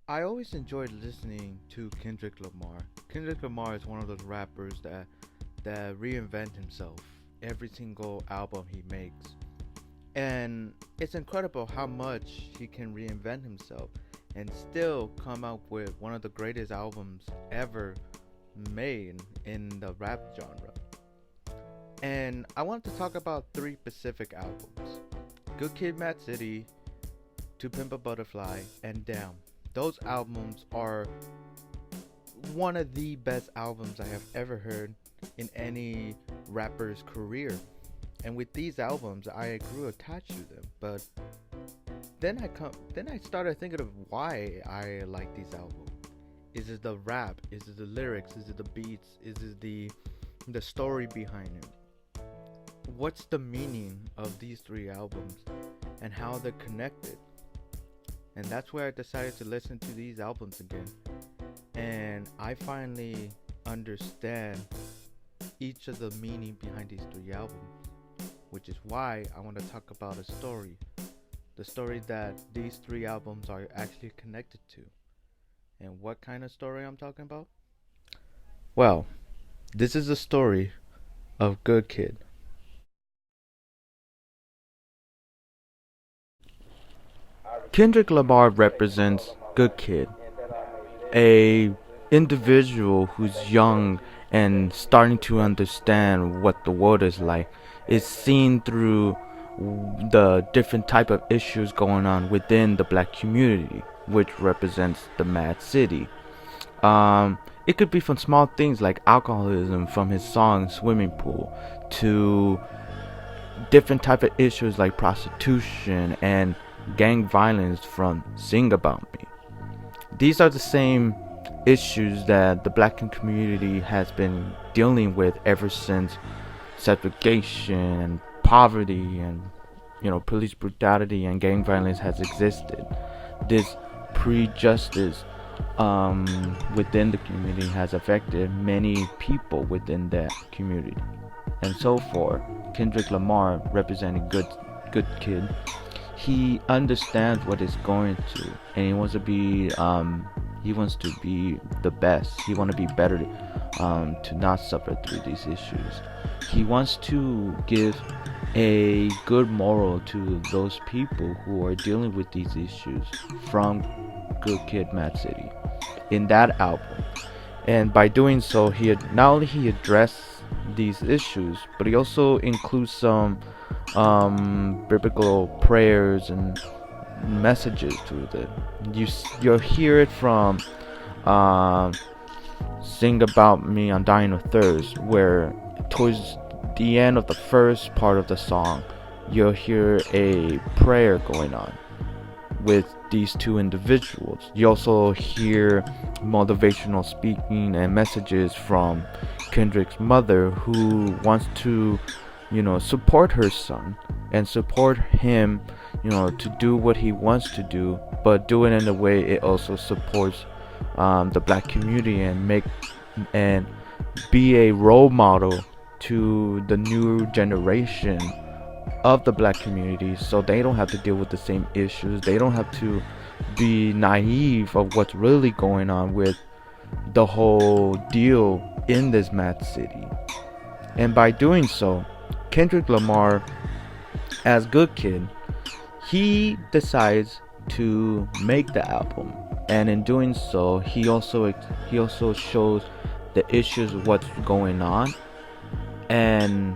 I always enjoyed listening to Kendrick Lamar. Kendrick Lamar is one of those rappers that reinvent himself every single album he makes. And it's incredible how much he can reinvent himself and still come out with one of the greatest albums ever made in the rap genre. And I want to talk about three specific albums: Good Kid, Mad City, To Pimp a Butterfly, and Damn. Those albums are one of the best albums I have ever heard in any rapper's career. And with these albums, I grew attached to them. But then I started thinking of why I like these albums. Is it the rap? Is it the lyrics? Is it the beats? Is it the story behind it? What's the meaning of these three albums and how they're connected? And that's where I decided to listen to these albums again. And I finally understand each of the meaning behind these three albums, which is why I want to talk about a story. The story that these three albums are actually connected to. And what kind of story I'm talking about? Well, this is the story of Good Kid. Kendrick Lamar represents Good Kid, a individual who's young and starting to understand what the world is like. Is seen through the different type of issues going on within the black community, which represents the Mad City. It could be from small things like alcoholism from his song Swimming Pool to different type of issues like prostitution and gang violence from Sing About Me. These are the same issues that the black community has been dealing with ever since segregation and poverty and police brutality and gang violence has existed. This prejudice within the community has affected many people within that community. And so for Kendrick Lamar representing good kid, he understands what he's going through and he wants to be the best. He wants to be better, to not suffer through these issues. He wants to give a good moral to those people who are dealing with these issues from Good Kid, Mad City in that album. And by doing so, not only he addressed these issues, but he also includes some biblical prayers and messages through it. You'll hear it from Sing About Me, I'm Dying of Thirst, where towards the end of the first part of the song, you'll hear a prayer going on with these two individuals. You also hear motivational speaking and messages from Kendrick's mother, who wants to support her son and support him, to do what he wants to do, but do it in a way it also supports the black community and be a role model to the new generation of the black community, so they don't have to deal with the same issues. They don't have to be naive of what's really going on with the whole deal in this Mad City. And by doing so, Kendrick Lamar, as Good Kid, he decides to make the album, and in doing so, he also shows the issues of what's going on and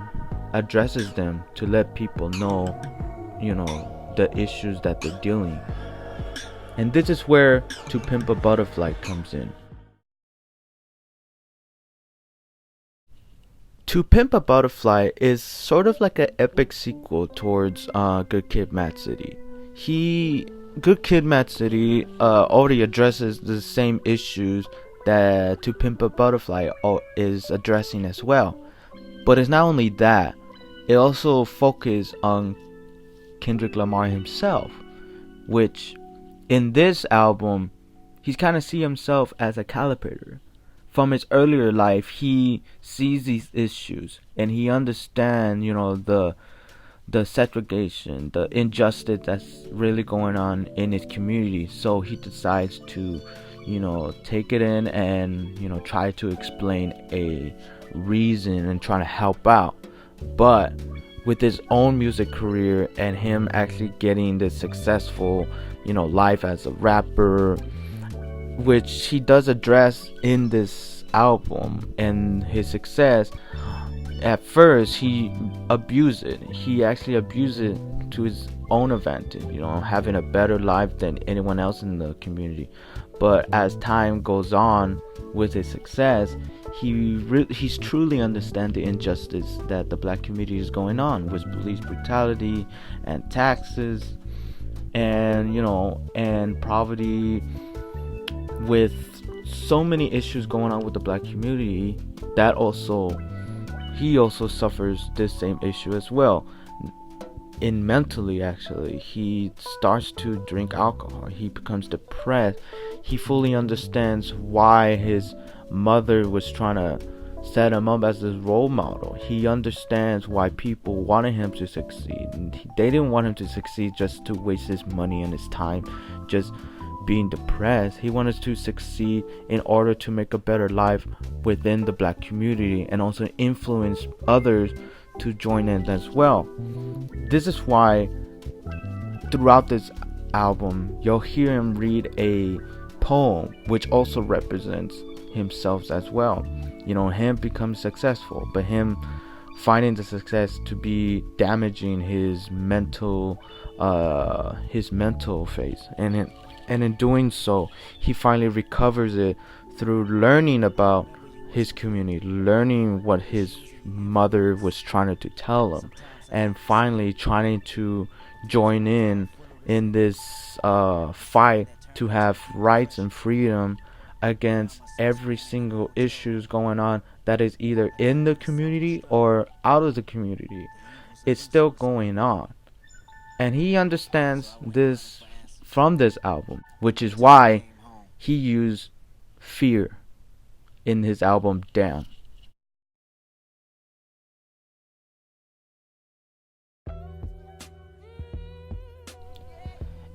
addresses them to let people know, the issues that they're dealing. And this is where To Pimp a Butterfly comes in. To Pimp a Butterfly is sort of like an epic sequel towards Good Kid, Mad City. Good Kid, Mad City already addresses the same issues that To Pimp a Butterfly is addressing as well. But it's not only that, it also focuses on Kendrick Lamar himself, which in this album, he's kind of see himself as a calibrator. From his earlier life, he sees these issues and he understands, the segregation, the injustice that's really going on in his community. So he decides to, take it in and, try to explain a reason and try to help out. But with his own music career and him actually getting this successful, life as a rapper, which he does address in this album and his success. At first he abused it. He actually abused it to his own advantage, having a better life than anyone else in the community. But as time goes on with his success, he's truly understand the injustice that the black community is going on with police brutality and taxes and and poverty, with so many issues going on with the black community. That also, he also suffers this same issue as well. In mentally, actually, he starts to drink alcohol, he becomes depressed. He fully understands why his mother was trying to set him up as his role model. He understands why people wanted him to succeed, and they didn't want him to succeed just to waste his money and his time just being depressed. He wanted to succeed in order to make a better life within the black community and also influence others to join in as well. This is why throughout this album you'll hear him read a poem which also represents himself as well. Him becoming successful, but him finding the success to be damaging his mental phase, and in doing so, he finally recovers it through learning about his community, learning what his mother was trying to tell him, and finally trying to join in this fight to have rights and freedom against every single issues going on that is either in the community or out of the community. It's still going on, and he understands this from this album, which is why he used fear in his album Damn.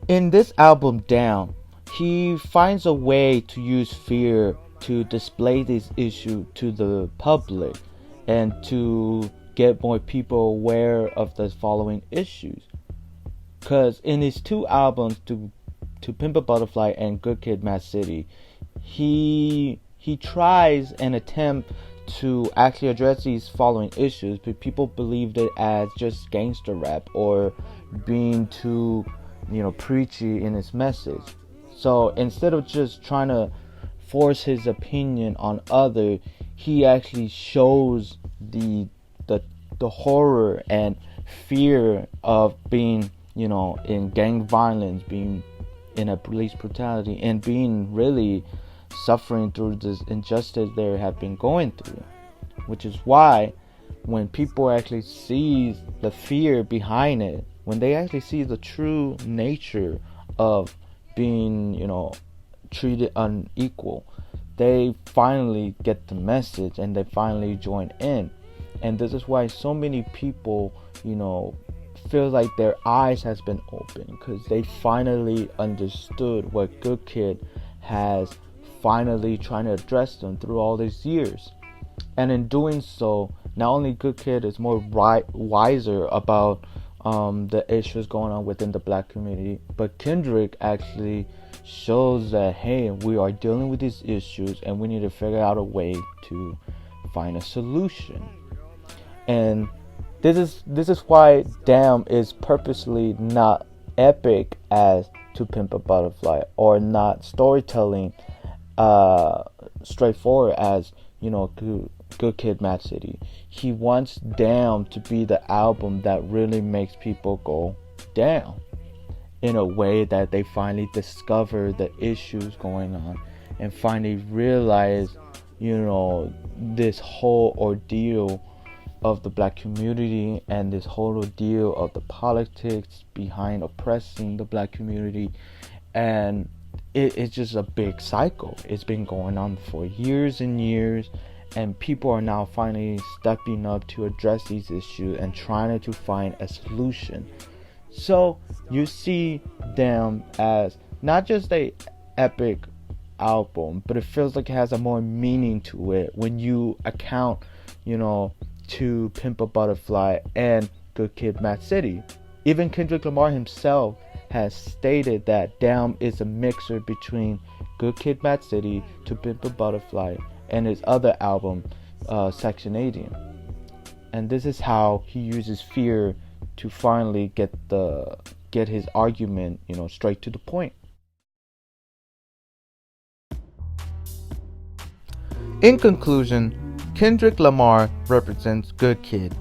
In this album Damn, he finds a way to use fear to display this issue to the public and to get more people aware of the following issues. Because in his two albums, to Pimp A Butterfly and Good Kid, Mad City, he tries and attempt to actually address these following issues, but people believed it as just gangster rap or being too, preachy in his message. So instead of just trying to force his opinion on others, he actually shows the horror and fear of being, in gang violence, being in a police brutality, and being really suffering through this injustice they have been going through. Which is why when people actually see the fear behind it, when they actually see the true nature of being, treated unequal, they finally get the message and they finally join in. And this is why so many people, feel like their eyes has been opened, because they finally understood what Good Kid has finally trying to address them through all these years. And in doing so, not only Good Kid is more wiser about the issues going on within the black community, but Kendrick actually shows that, hey, we are dealing with these issues and we need to figure out a way to find a solution. And this is why Damn is purposely not epic as To Pimp a Butterfly, or not storytelling straightforward as, Good Kid, Mad City. He wants Damn to be the album that really makes people go down, in a way that they finally discover the issues going on and finally realize, this whole ordeal of the black community and this whole ordeal of the politics behind oppressing the black community. And it's just a big cycle. It's been going on for years and years, and people are now finally stepping up to address these issues and trying to find a solution. So you see them as not just a epic album, but it feels like it has a more meaning to it when you account, to Pimp A Butterfly and Good Kid, Mad City. Even Kendrick Lamar himself has stated that Damn is a mixer between Good Kid, Mad City to Pimp A Butterfly and his other album, Section 80. And this is how he uses fear to finally get his argument, straight to the point. In conclusion, Kendrick Lamar represents Good Kid,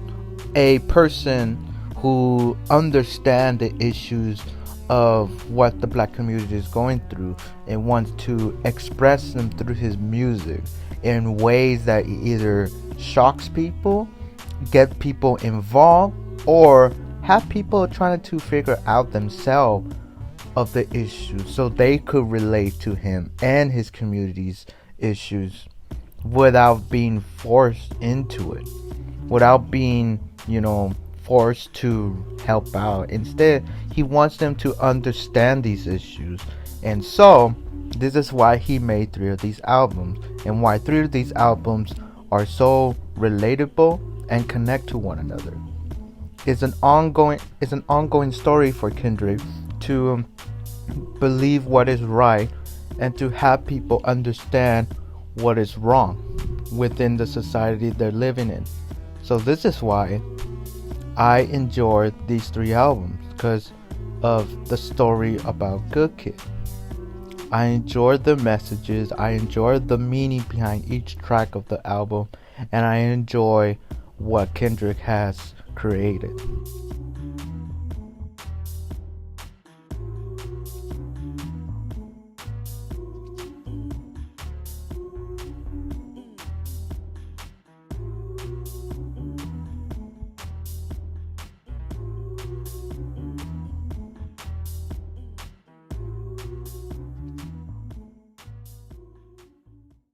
a person who understands the issues of what the black community is going through and wants to express them through his music in ways that either shocks people, get people involved, or have people trying to figure out themselves of the issues so they could relate to him and his community's issues without being forced into it, without being, forced to help out. Instead, he wants them to understand these issues. And so, this is why he made 3 of these albums, and why 3 of these albums are so relatable and connect to one another. It's an ongoing story for Kendrick to believe what is right and to have people understand what is wrong within the society they're living in. So this is why I enjoy these 3 albums, because of the story about Good Kid. I enjoy the messages, I enjoy the meaning behind each track of the album, and I enjoy what Kendrick has created.